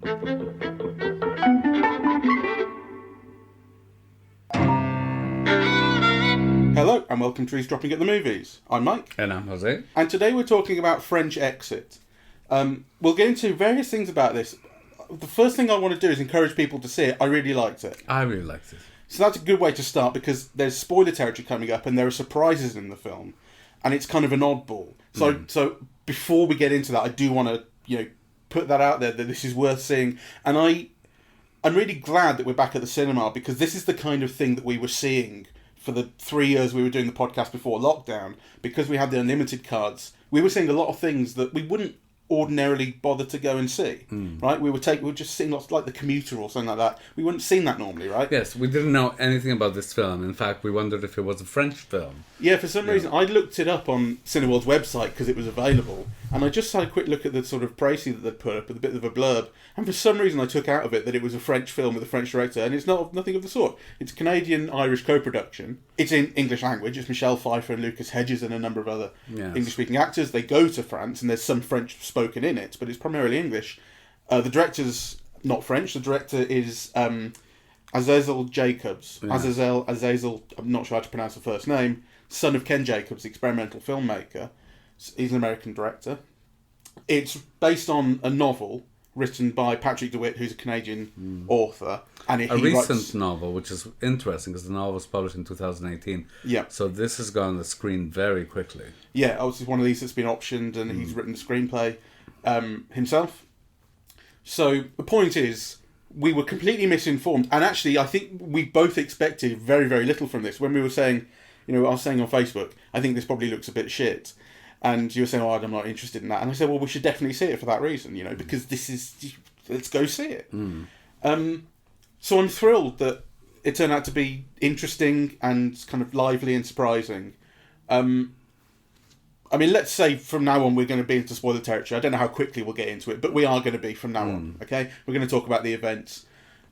Hello and welcome to Eavesdropping at the Movies. I'm Mike. And I'm José. And today we're talking about French Exit. We'll get into various things about this. The first thing I want to do is encourage people to see it. I really liked it. I really liked it. So that's a good way to start because there's spoiler territory coming up and there are surprises in the film. And it's kind of an oddball. So before we get into that, I do want to, put that out there that this is worth seeing. And I'm really glad that we're back at the cinema because this is the kind of thing that we were seeing for the 3 years we were doing the podcast before lockdown. Because we had the unlimited cards, we were seeing a lot of things that we wouldn't ordinarily bother to go and see, right? We were just seeing lots like The Commuter or something like that. We wouldn't seen that normally, right? Yes, we didn't know anything about this film. In fact, we wondered if it was a French film. Yeah, for some reason, I looked it up on Cineworld's website because it was available, and I just had a quick look at the sort of précis that they'd put up with a bit of a blurb, and for some reason I took out of it that it was a French film with a French director, and it's nothing of the sort. It's Canadian-Irish co-production. It's in English language. It's Michelle Pfeiffer and Lucas Hedges and a number of other English-speaking actors. They go to France, and there's some French spoken in it, but it's primarily English. The director's not French. The director is Azazel Jabocs. Yeah. Azazel, I'm not sure how to pronounce the first name, son of Ken Jacobs, the experimental filmmaker. He's an American director. It's based on a novel written by Patrick DeWitt, who's a Canadian author. And a recent novel, which is interesting because the novel was published in 2018. Yeah. So this has gone on the screen very quickly. Yeah, it's one of these that's been optioned and he's written the screenplay himself. So the point is, we were completely misinformed. And actually, I think we both expected very, very little from this. When we were saying, I was saying on Facebook, I think this probably looks a bit shit. And you were saying, I'm not interested in that. And I said, well, we should definitely see it for that reason, because this is, let's go see it. So I'm thrilled that it turned out to be interesting and kind of lively and surprising. Let's say from now on we're going to be into spoiler territory. I don't know how quickly we'll get into it, but we are going to be from now on, okay? We're going to talk about the events.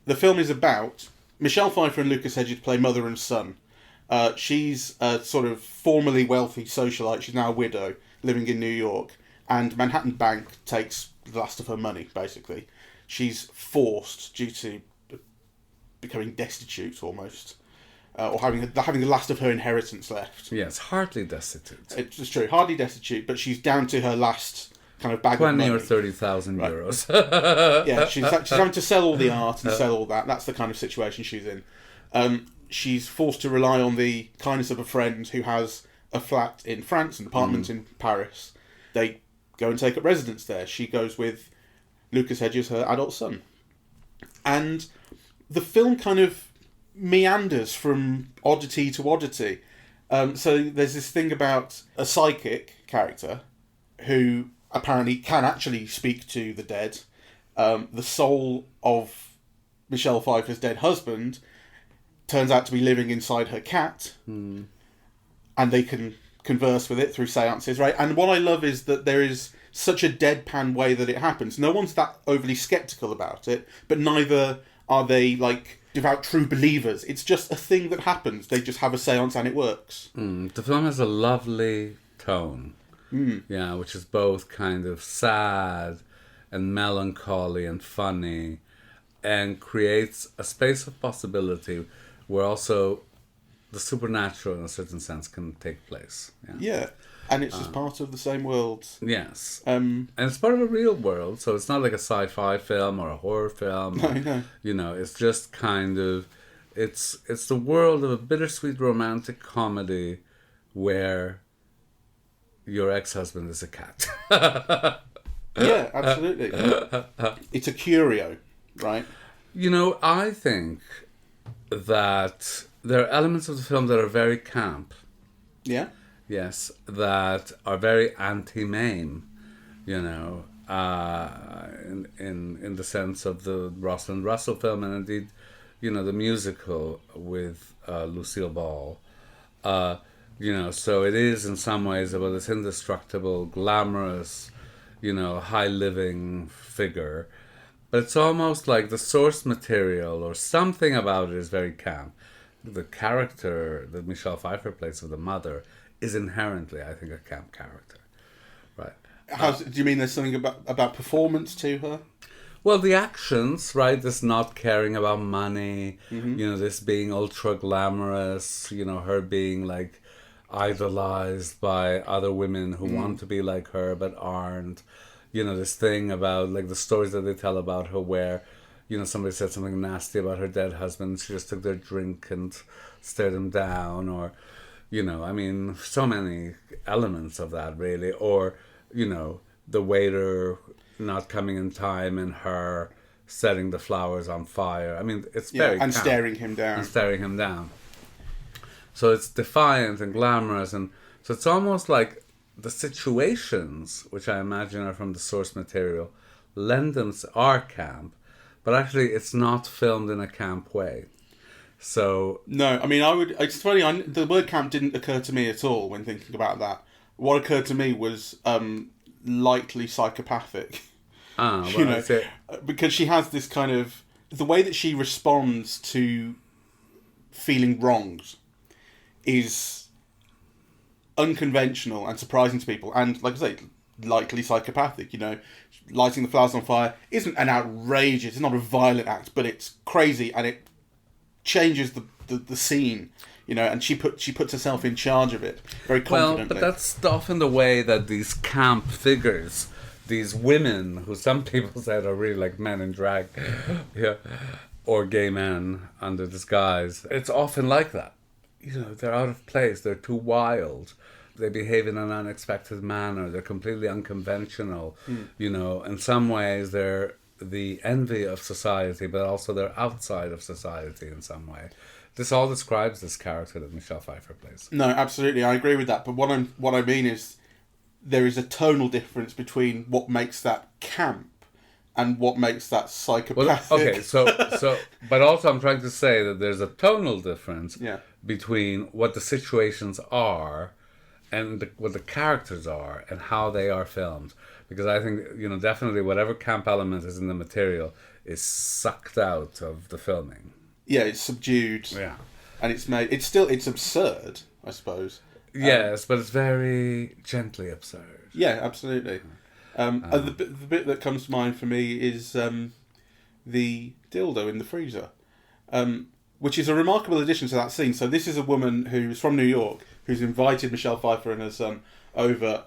The film is about Michelle Pfeiffer and Lucas Hedges play mother and son. She's a sort of formerly wealthy socialite. She's now a widow living in New York. And Manhattan Bank takes the last of her money, basically. She's forced, due to becoming destitute almost, or having the last of her inheritance left. Yes, hardly destitute. It's true, hardly destitute, but she's down to her last kind of bag of money. 20 or 30,000 euros. Yeah, she's having to sell all the art and sell all that. That's the kind of situation she's in. She's forced to rely on the kindness of a friend who has a flat in France, an apartment in Paris. They go and take up residence there. She goes with Lucas Hedges, her adult son. And the film kind of meanders from oddity to oddity. So there's this thing about a psychic character who apparently can actually speak to the dead. The soul of Michelle Pfeiffer's dead husband turns out to be living inside her cat, and they can converse with it through seances, right? And what I love is that there is such a deadpan way that it happens. No one's that overly sceptical about it, but neither are they like devout true believers. It's just a thing that happens. They just have a seance and it works. The film has a lovely tone, which is both kind of sad and melancholy and funny, and creates a space of possibility where also the supernatural, in a certain sense, can take place. Yeah. And it's just part of the same world. Yes. And it's part of a real world, so it's not like a sci-fi film or a horror film. No. It's just kind of... It's the world of a bittersweet romantic comedy where your ex-husband is a cat. Yeah, absolutely. It's a curio, right? I think that there are elements of the film that are very camp. Yeah? Yes, that are very anti-MAME, in the sense of the Rosalind Russell film, and indeed, the musical with Lucille Ball. So it is in some ways about this indestructible, glamorous, high-living figure. But it's almost like the source material or something about it is very camp. The character that Michelle Pfeiffer plays with the mother is inherently, I think, a camp character. Right. Do you mean there's something about performance to her? Well, the actions, right? This not caring about money, this being ultra glamorous, her being like idolized by other women who want to be like her but aren't. This thing about like the stories that they tell about her where, somebody said something nasty about her dead husband. She just took their drink and stared him down, or, so many elements of that really. Or, the waiter not coming in time and her setting the flowers on fire. I mean, it's very and camp. staring him down. So it's defiant and glamorous, and so it's almost like the situations, which I imagine are from the source material, are camp, but actually it's not filmed in a camp way. So no, I mean, it's funny. The word camp didn't occur to me at all when thinking about that. What occurred to me was lightly psychopathic. Because she has this kind of the way that she responds to feeling wronged is unconventional and surprising to people, and like I say, lightly psychopathic. Lighting the flowers on fire isn't an outrageous, it's not a violent act, but it's crazy and it changes the scene. And she puts herself in charge of it very confidently. Well, but that's often the way that these camp figures, these women who some people said are really like men in drag, or gay men under disguise. It's often like that. They're out of place. They're too wild. They behave in an unexpected manner. They're completely unconventional. In some ways they're the envy of society, but also they're outside of society in some way. This all describes this character that Michelle Pfeiffer plays. No, absolutely, I agree with that. But what I mean is, there is a tonal difference between what makes that camp and what makes that psychopathic. Well, okay, so, but also I'm trying to say that there's a tonal difference between what the situations are and what the characters are and how they are filmed. Because I think, definitely whatever camp element is in the material is sucked out of the filming. Yeah, it's subdued. Yeah. And it's absurd, I suppose. Yes, but it's very gently absurd. Yeah, absolutely. The bit that comes to mind for me is the dildo in the freezer, which is a remarkable addition to that scene. So this is a woman who's from New York, who's invited Michelle Pfeiffer and her son over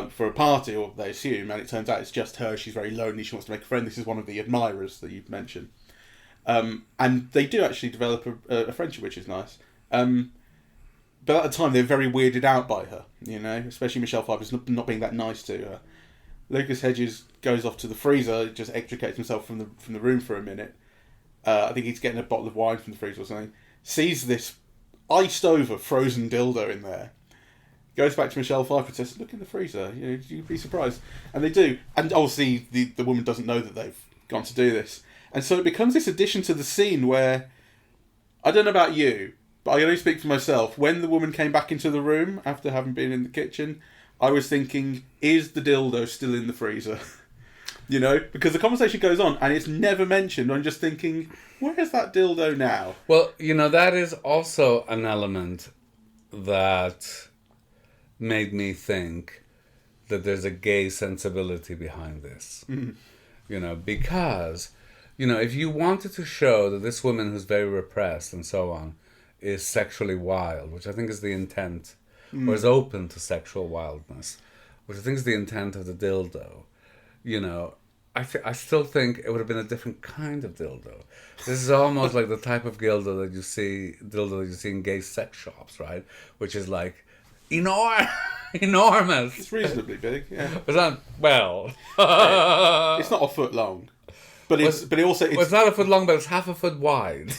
for a party, or they assume, and it turns out it's just her. She's very lonely. She wants to make a friend. This is one of the admirers that you've mentioned. And they do actually develop a friendship, which is nice. But at the time, they're very weirded out by her, especially Michelle Pfeiffer's not being that nice to her. Lucas Hedges goes off to the freezer, just extricates himself from the room for a minute. I think he's getting a bottle of wine from the freezer or something. Sees this iced over frozen dildo in there. Goes back to Michelle Pfeiffer and says, "Look in the freezer. You'd be surprised." And they do. And obviously, the woman doesn't know that they've gone to do this. And so it becomes this addition to the scene where, I don't know about you, but I can only speak for myself. When the woman came back into the room after having been in the kitchen, I was thinking, is the dildo still in the freezer? Because the conversation goes on and it's never mentioned. I'm just thinking, where is that dildo now? Well, that is also an element that made me think that there's a gay sensibility behind this. Because, if you wanted to show that this woman who's very repressed and so on is sexually wild, which I think is the intent, or is open to sexual wildness, which I think is the intent of the dildo, I still think it would have been a different kind of dildo. This is almost like the type of dildo that you see in gay sex shops, right? Which is like enormous. It's reasonably big, yeah. It's not, it's not a foot long. But it's not a foot long, but it's half a foot wide.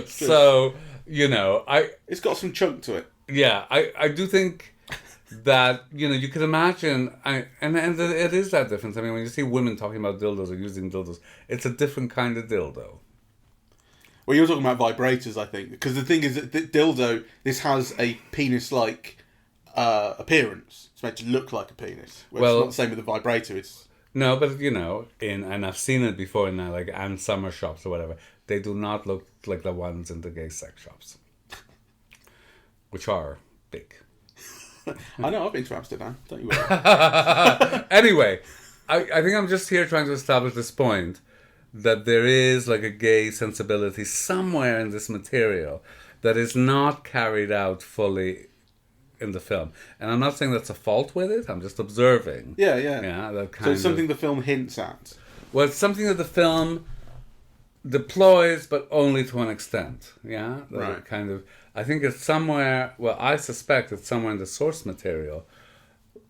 So, it's got some chunk to it. Yeah, I do think that, you could imagine, and it is that difference. I mean, when you see women talking about dildos or using dildos, it's a different kind of dildo. Well, you're talking about vibrators, I think, because the thing is that dildo, this has a penis-like appearance. It's meant to look like a penis. It's not the same with the vibrator. No, but and I've seen it before in like Ann Summer shops or whatever. They do not look like the ones in the gay sex shops, which are big. I know, I've been to Amsterdam. Don't you worry. Anyway, I think I'm just here trying to establish this point that there is like a gay sensibility somewhere in this material that is not carried out fully in the film. And I'm not saying that's a fault with it, I'm just observing. Yeah. That kind so it's something the film hints at. Well, it's something that the film deploys, but only to an extent. Yeah? Right. Kind of, I think it's somewhere, well, I suspect it's somewhere in the source material.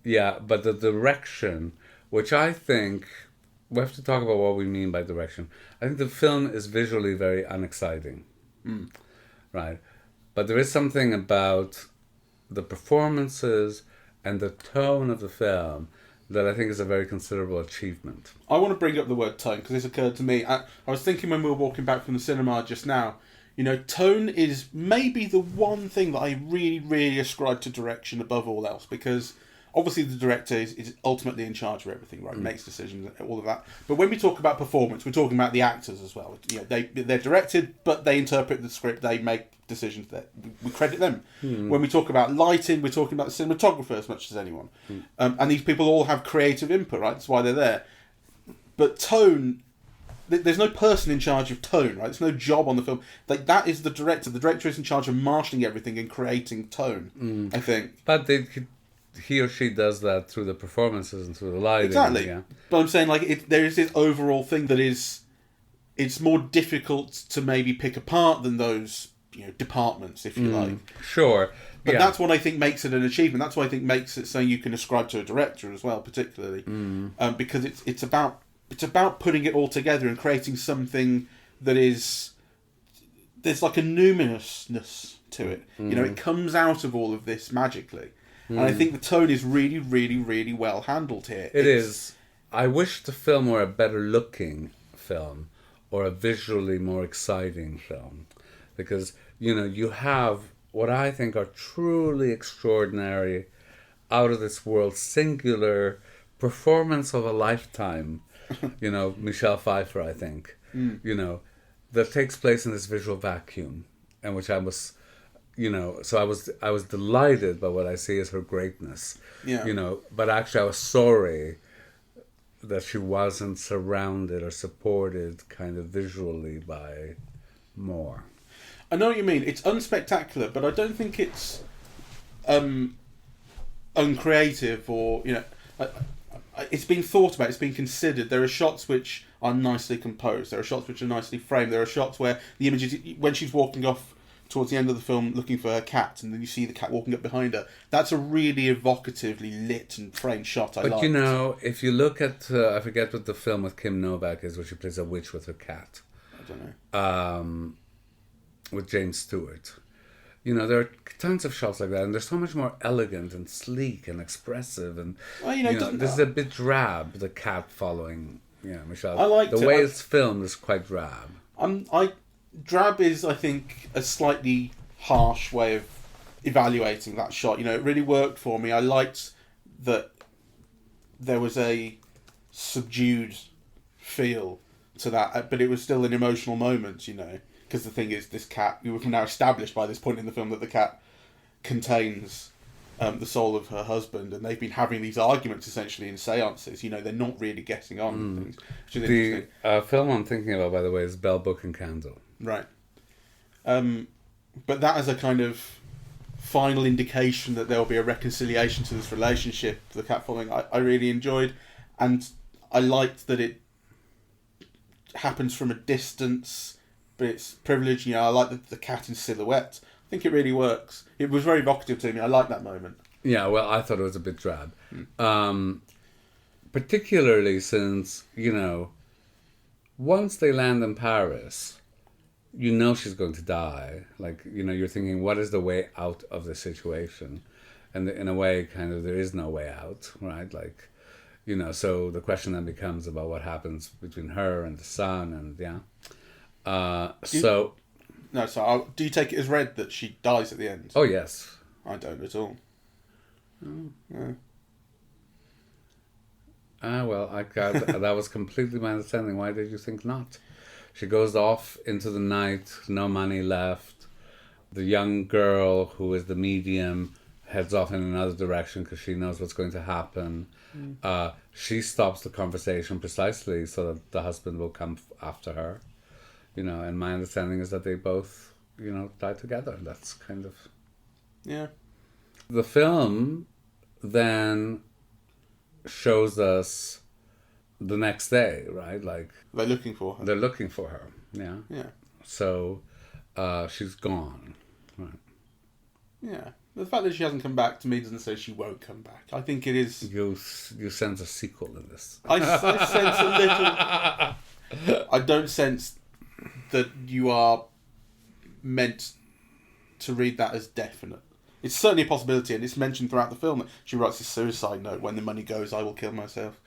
Yeah, but the direction, which I think, we have to talk about what we mean by direction. I think the film is visually very unexciting. Right? But there is something about the performances and the tone of the film that I think is a very considerable achievement. I want to bring up the word tone because this occurred to me. I was thinking when we were walking back from the cinema just now, tone is maybe the one thing that I really, really ascribe to direction above all else, because obviously the director is ultimately in charge of everything, right? Makes decisions, all of that. But when we talk about performance, we're talking about the actors as well. They're directed, but they interpret the script. They make decisions that we credit them. When we talk about lighting, we're talking about the cinematographer as much as anyone. And these people all have creative input, right? That's why they're there. But tone, there's no person in charge of tone, right? There's no job on the film. Like, that is the director. The director is in charge of marshalling everything and creating tone, I think. But he or she does that through the performances and through the lighting. Exactly. Yeah. But I'm saying, like, there is this overall thing that it's more difficult to maybe pick apart than those, departments, if you like. Sure. But that's what I think makes it an achievement. That's what I think makes it something you can ascribe to a director as well, particularly. Because it's about putting it all together and creating something that is... There's like a luminousness to it. It comes out of all of this magically. And I think the tone is really, really, really well handled here. It is. I wish the film were a better looking film or a visually more exciting film. Because, you have what I think are truly extraordinary, out of this world, singular performance of a lifetime. Michelle Pfeiffer, I think. That takes place in this visual vacuum, and which I was... so I was delighted by what I see as her greatness. Yeah. But actually I was sorry that she wasn't surrounded or supported kind of visually by more. I know what you mean. It's unspectacular, but I don't think it's uncreative or, it's been thought about, it's been considered. There are shots which are nicely composed. There are shots which are nicely framed. There are shots where the images, when she's walking off towards the end of the film looking for her cat, and then you see the cat walking up behind her. That's a really evocatively lit and framed shot. I like. But if you look at, I forget what the film with Kim Novak is, where she plays a witch with her cat. I don't know. With James Stewart. There are tons of shots like that, and they're so much more elegant and sleek and expressive. And this is a bit drab. The cat following, Michelle. I like the way it's filmed is quite drab. Drab is, I think, a slightly harsh way of evaluating that shot. It really worked for me. I liked that there was a subdued feel to that, but it was still an emotional moment, because the thing is, this cat, we have now established by this point in the film that the cat contains the soul of her husband, and they've been having these arguments essentially in seances. They're not really getting on with things, which is interesting. The film I'm thinking about, by the way, is Bell, Book and Candle. Right. But that as a kind of final indication that there will be a reconciliation to this relationship, the cat following, I really enjoyed. And I liked that it happens from a distance, but it's privileged. I like the cat in silhouette. I think it really works. It was very evocative to me. I like that moment. Yeah, well, I thought it was a bit drab. Particularly since, once they land in Paris... she's going to die. Like, you're thinking, what is the way out of the situation? And in a way, kind of, there is no way out, right? Like, so the question then becomes about what happens between her and the son, and do you take it as read that she dies at the end? Oh, yes. I don't at all. Oh. No. Well, that was completely my understanding. Why did you think not? She goes off into the night, no money left. The young girl, who is the medium, heads off in another direction because she knows what's going to happen. She stops the conversation precisely so that the husband will come after her. And my understanding is that they both, die together. That's kind of... Yeah. The film then shows us the next day, right? Like... They're looking for her. They're looking for her, yeah. Yeah. So, she's gone. Right. Yeah. The fact that she hasn't come back to me doesn't say she won't come back. I think it is... You sense a sequel in this. I sense a little... I don't sense that you are meant to read that as definite. It's certainly a possibility, and it's mentioned throughout the film that she writes a suicide note, when the money goes, I will kill myself.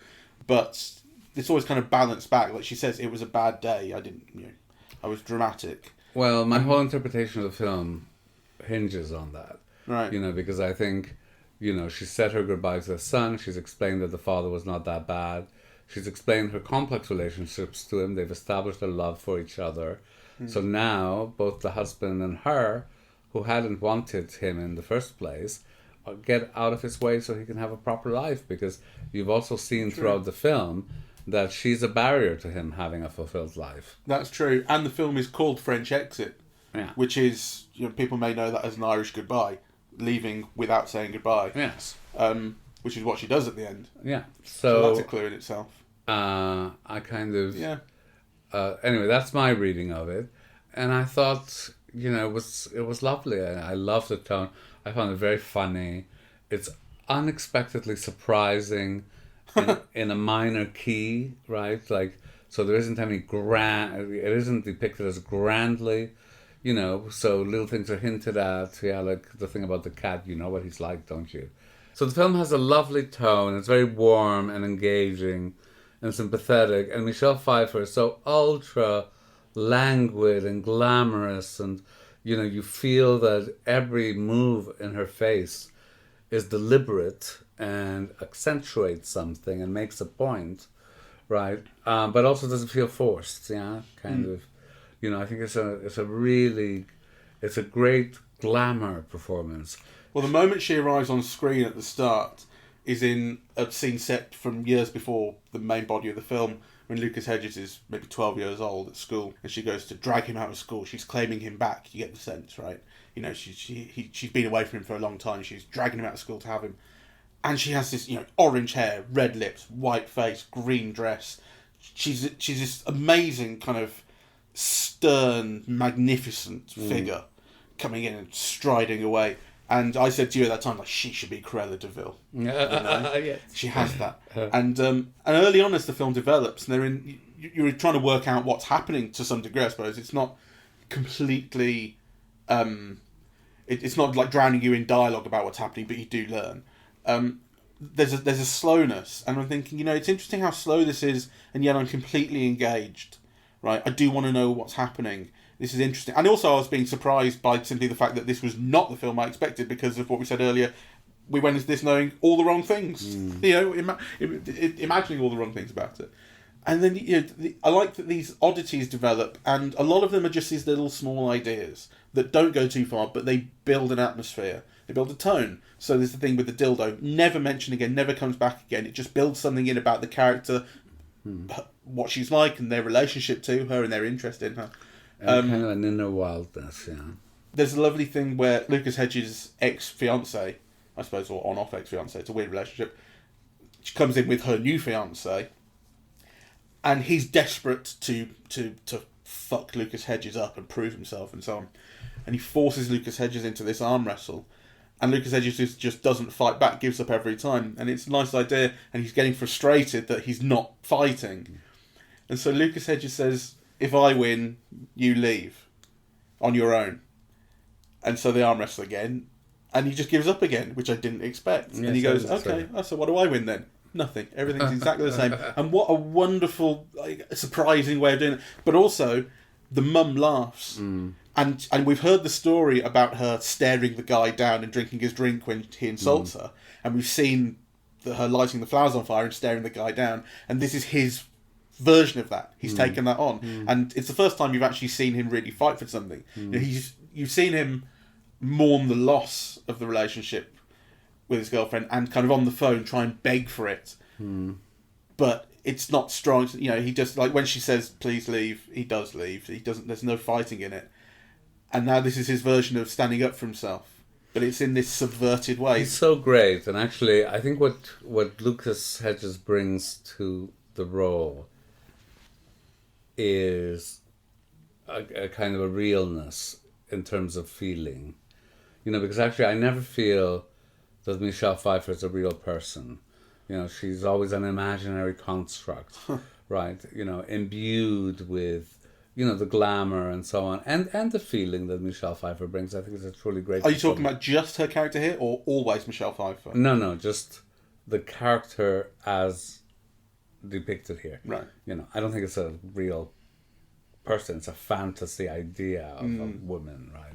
But it's always kind of balanced back. Like she says, it was a bad day. I was dramatic. Well, my whole interpretation of the film hinges on that. Right. Because I think, she said her goodbye to her son. She's explained that the father was not that bad. She's explained her complex relationships to him. They've established a love for each other. So now, both the husband and her, who hadn't wanted him in the first place, get out of his way so he can have a proper life. Because you've also seen throughout the film that she's a barrier to him having a fulfilled life. That's true. And the film is called French Exit, which is, people may know that as an Irish goodbye, leaving without saying goodbye. Yes. Which is what she does at the end. Yeah. So that's a clue in itself. I kind of... Yeah. Anyway, that's my reading of it. And I thought, it was lovely. I loved the tone. I found it very funny. It's unexpectedly surprising in a minor key, right? Like, so there isn't any grand... It isn't depicted as grandly, so little things are hinted at. Yeah, like the thing about the cat, you know what he's like, don't you? So the film has a lovely tone. It's very warm and engaging and sympathetic. And Michelle Pfeiffer is so ultra languid and glamorous. And, you feel that every move in her face is deliberate and accentuates something and makes a point, right? But also doesn't feel forced, yeah? Kind of. I think it's a great glamour performance. Well, the moment she arrives on screen at the start is in a scene set from years before the main body of the film, when Lucas Hedges is maybe 12 years old at school, and she goes to drag him out of school. She's claiming him back. You get the sense, right? She's been away from him for a long time. She's dragging him out of school to have him. And she has this, orange hair, red lips, white face, green dress. She's this amazing kind of stern, magnificent figure coming in and striding away. And I said to you at that time, like, she should be Cruella de Vil. Yes. She has that. And early on as the film develops, and you're trying to work out what's happening to some degree, I suppose. It's not completely... it's not like drowning you in dialogue about what's happening, but you do learn. There's a slowness, and I'm thinking, it's interesting how slow this is, and yet I'm completely engaged. Right, I do want to know what's happening. This is interesting. And also I was being surprised by simply the fact that this was not the film I expected, because of what we said earlier. We went into this knowing all the wrong things. Imagining all the wrong things about it. And then I like that these oddities develop, and a lot of them are just these little small ideas that don't go too far, but they build an atmosphere. They build a tone. So there's the thing with the dildo. Never mentioned again, never comes back again. It just builds something in about the character, what she's like, and their relationship to her, and their interest in her. Kind of an inner wildness, yeah. There's a lovely thing where Lucas Hedges' ex-fiancée, I suppose, or on-off ex-fiancée, it's a weird relationship, she comes in with her new fiancé, and he's desperate to fuck Lucas Hedges up and prove himself and so on. And he forces Lucas Hedges into this arm wrestle. And Lucas Hedges just doesn't fight back, gives up every time. And it's a nice idea, and he's getting frustrated that he's not fighting. And so Lucas Hedges says, if I win, you leave on your own. And so they arm wrestle again, and he just gives up again, which I didn't expect. Yes, and he goes, okay, so what do I win then? Nothing. Everything's exactly the same. And what a wonderful, surprising way of doing it. But also, the mum laughs. And we've heard the story about her staring the guy down and drinking his drink when he insults her. And we've seen her lighting the flowers on fire and staring the guy down. And this is his version of that. He's taken that on. And it's the first time you've actually seen him really fight for something. You've seen him mourn the loss of the relationship with his girlfriend and kind of on the phone try and beg for it. But it's not strong. You know, he just, like, when she says, please leave, he does leave. He doesn't, there's no fighting in it. And now this is his version of standing up for himself. But it's in this subverted way. He's so great. And actually, I think what Lucas Hedges brings to the role is a kind of a realness in terms of feeling. You know, because actually I never feel that Michelle Pfeiffer is a real person. You know, she's always an imaginary construct, right? You know, imbued with, you know, the glamour and so on, and the feeling that Michelle Pfeiffer brings. I think it's a truly great. Are you talking about just her character here, or always Michelle Pfeiffer? No, just the character as depicted here. Right. You know, I don't think it's a real person. It's a fantasy idea of a woman, right?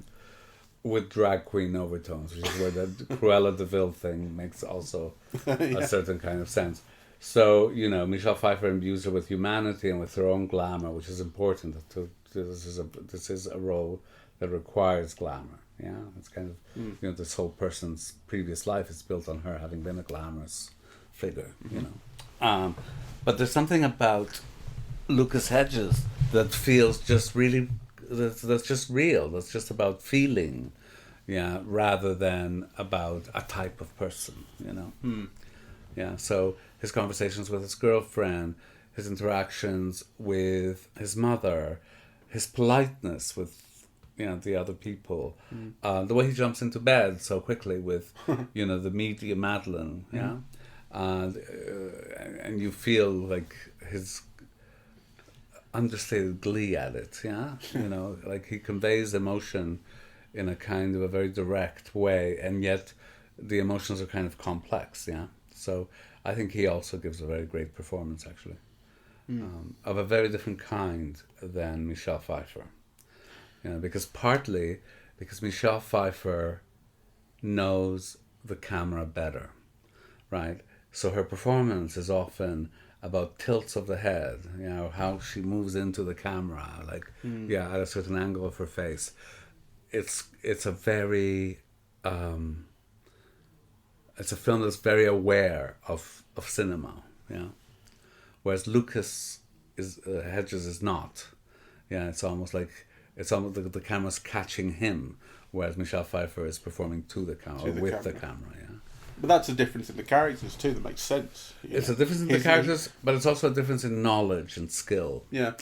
With drag queen overtones, which is where the Cruella de Vil thing makes also a certain kind of sense. So, you know, Michelle Pfeiffer imbues her with humanity and with her own glamour, which is important. This is a role that requires glamour. Yeah, it's kind of, you know, this whole person's previous life is built on her having been a glamorous figure, you know. But there's something about Lucas Hedges that feels just really, that's just real. That's just about feeling, yeah, rather than about a type of person, you know. Yeah, so his conversations with his girlfriend, his interactions with his mother, his politeness with, you know, the other people, the way he jumps into bed so quickly with, you know, the media Madeline, yeah, and you feel like his understated glee at it, yeah, you know, like he conveys emotion in a kind of a very direct way, and yet the emotions are kind of complex, yeah. So I think he also gives a very great performance, actually, of a very different kind than Michelle Pfeiffer. You know, partly because Michelle Pfeiffer knows the camera better, right? So her performance is often about tilts of the head, you know, how she moves into the camera, like, at a certain angle of her face. It's a very... it's a film that's very aware of cinema, yeah. Whereas Lucas Hedges is not. Yeah, it's almost like the camera's catching him, whereas Michelle Pfeiffer is performing to the camera, the camera, yeah. But that's a difference in the characters too that makes sense. It's a difference in the characters, but it's also a difference in knowledge and skill. Yeah.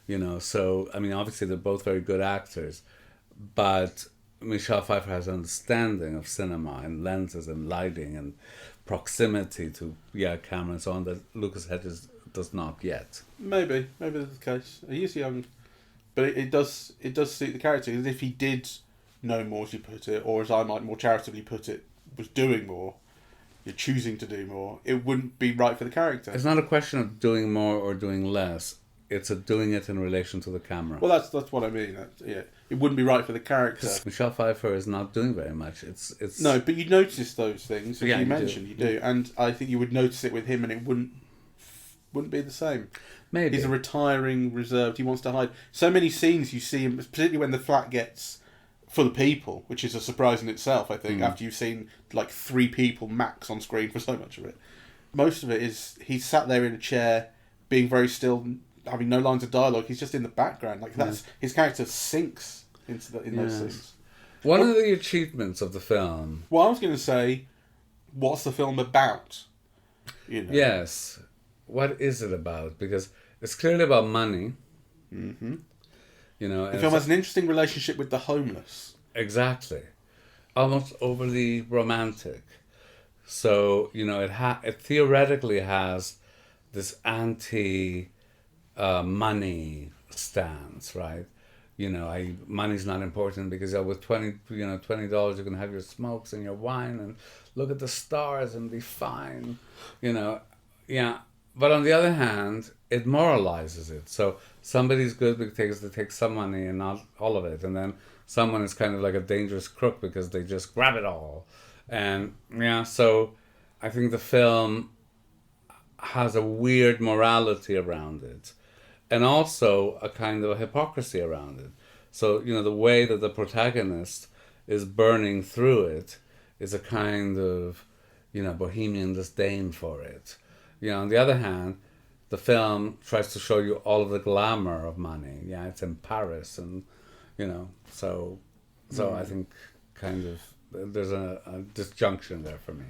You know, so, I mean, obviously they're both very good actors, but Michelle Pfeiffer has an understanding of cinema and lenses and lighting and proximity to camera and so on that Lucas Hedges does not yet. Maybe that's the case. He is young, but it does suit the character. As if he did know more, as you put it, or as I might more charitably put it, was doing more, you're choosing to do more, it wouldn't be right for the character. It's not a question of doing more or doing less. It's doing it in relation to the camera. Well, that's what I mean. It wouldn't be right for the character. Michelle Pfeiffer is not doing very much. It's no, but you notice those things, as you mentioned. You do, and I think you would notice it with him, and it wouldn't be the same. Maybe he's a retiring, reserved. He wants to hide. So many scenes you see him, particularly when the flat gets full of people, which is a surprise in itself. I think after you've seen like 3 people max on screen for so much of it, most of it is he's sat there in a chair, being very still, having no lines of dialogue. He's just in the background. Like that's his character sinks into in those scenes. One of the achievements of the film. Well, I was going to say, what's the film about? You know. Yes. What is it about? Because it's clearly about money. Mm-hmm. You know, the film has an interesting relationship with the homeless. Exactly. Almost overly romantic. So, you know, it theoretically has this anti-money stance, right? You know, money's not important because with $20 you can have your smokes and your wine and look at the stars and be fine, you know. Yeah. But on the other hand, it moralizes it. So somebody's good because they take some money and not all of it. And then someone is kind of like a dangerous crook because they just grab it all. And so I think the film has a weird morality around it. And also a kind of a hypocrisy around it. So, you know, the way that the protagonist is burning through it is a kind of bohemian disdain for it. On the other hand, the film tries to show you all of the glamour of money. Yeah, it's in Paris, and so I think kind of there's a disjunction there for me.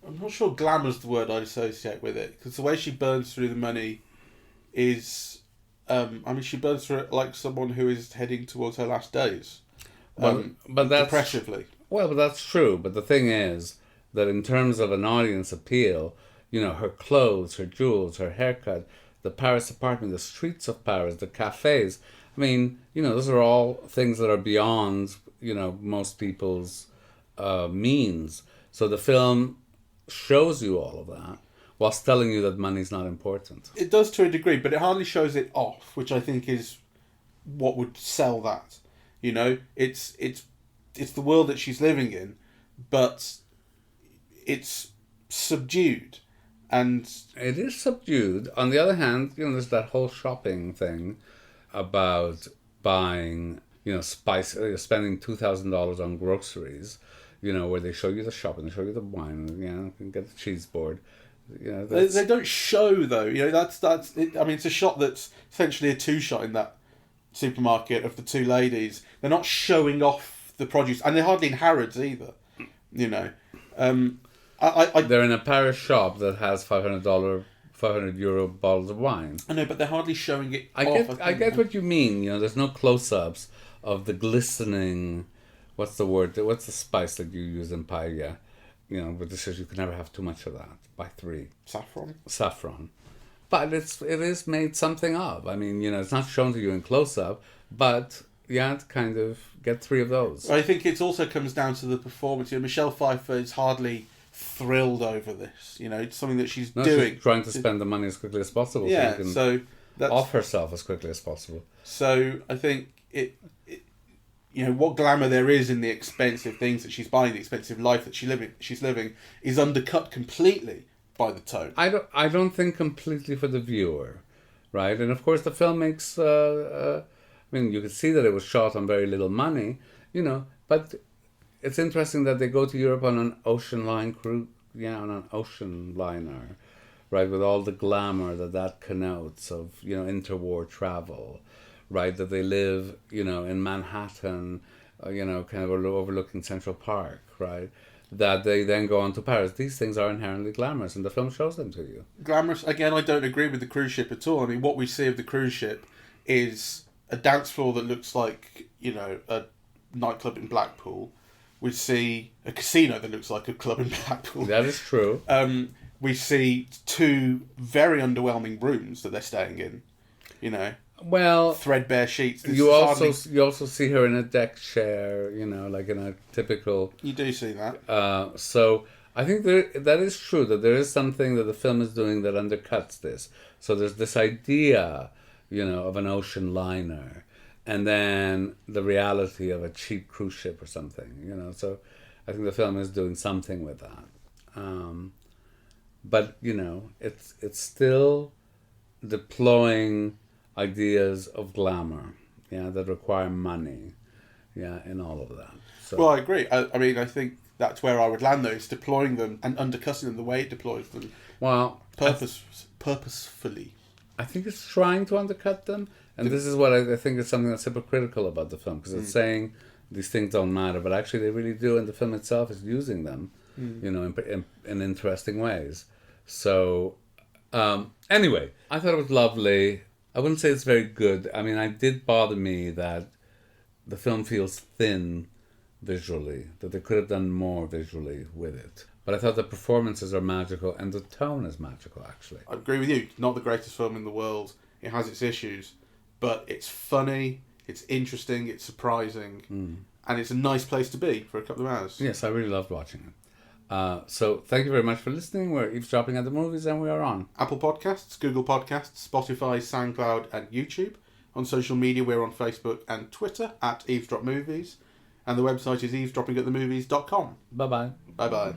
I'm not sure glamour's the word I'd associate with it, because the way she burns through the money is, she burns through it like someone who is heading towards her last days. But that's depressively. Well, but that's true. But the thing is that in terms of an audience appeal, her clothes, her jewels, her haircut, the Paris apartment, the streets of Paris, the cafes. I mean, those are all things that are beyond, most people's means. So the film shows you all of that whilst telling you that money's not important. It does to a degree, but it hardly shows it off, which I think is what would sell that. It's the world that she's living in, but it's subdued. And it is subdued. On the other hand, there's that whole shopping thing about buying, spice, spending $2,000 on groceries, where they show you the shop and they show you the wine, and you can get the cheese board. They don't show though. That's it. It's a shot that's essentially a two-shot in that supermarket of the two ladies. They're not showing off the produce, and they're hardly in Harrods either. They're in a Paris shop that has €500 bottles of wine. I know, but they're hardly showing it off. I get what you mean. There's no close-ups of the glistening. What's the word? What's the spice that you use in paella? But this says you can never have too much of that. By 3. Saffron. But it is made something of. It's not shown to you in close-up, but to kind of get 3 of those. I think it also comes down to the performance. Michelle Pfeiffer is hardly thrilled over this. It's something that she's doing. She's trying to spend the money as quickly as possible. Yeah, so that's off herself as quickly as possible. So I think what glamour there is in the expensive things that she's buying, the expensive life that she's living, is undercut completely by the tone. I don't think completely for the viewer, right? And of course the film makes. You could see that it was shot on very little money, but it's interesting that they go to Europe on an ocean line cruise, on an ocean liner, right, with all the glamour that connotes of interwar travel. Right, that they live, in Manhattan, kind of overlooking Central Park, right? That they then go on to Paris. These things are inherently glamorous, and the film shows them to you. Glamorous. Again, I don't agree with the cruise ship at all. What we see of the cruise ship is a dance floor that looks like, a nightclub in Blackpool. We see a casino that looks like a club in Blackpool. That is true. We see 2 very underwhelming rooms that they're staying in, Well, threadbare sheets. You also see her in a deck chair, like in a typical. You do see that. So I think that is true, that there is something that the film is doing that undercuts this. So there's this idea, of an ocean liner, and then the reality of a cheap cruise ship or something. So I think the film is doing something with that. But it's still deploying ideas of glamour, that require money, and all of that. So. Well, I agree. I think that's where I would land, though, is deploying them and undercutting them the way it deploys them. Well, purposefully. I think it's trying to undercut them, and this is what I think is something that's hypocritical about the film, because it's saying these things don't matter, but actually they really do, and the film itself is using them, in interesting ways. So, anyway, I thought it was lovely. I wouldn't say it's very good. It did bother me that the film feels thin visually, that they could have done more visually with it. But I thought the performances are magical, and the tone is magical, actually. I agree with you. Not the greatest film in the world. It has its issues, but it's funny, it's interesting, it's surprising, and it's a nice place to be for a couple of hours. Yes, I really loved watching it. So thank you very much for listening. We're eavesdropping at the movies, and we are on Apple Podcasts, Google Podcasts, Spotify, SoundCloud, and YouTube. On social media, we're on Facebook and Twitter at Eavesdrop Movies, and the website is eavesdroppingatthemovies.com. Bye-bye. Bye-bye.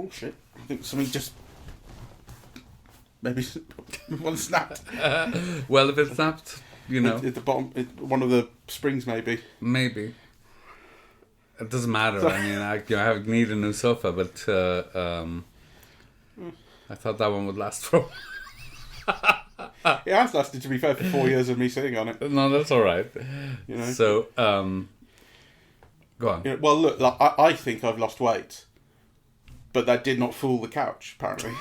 Oh shit! I think something just maybe one snapped. Well, if it snapped, at the bottom, one of the springs maybe. Maybe. It doesn't matter. I mean, I need a new sofa, but I thought that one would last for. It has lasted, to be fair, for 4 years of me sitting on it. No, that's all right. So, go on. Well, look, I think I've lost weight, but that did not fool the couch, apparently.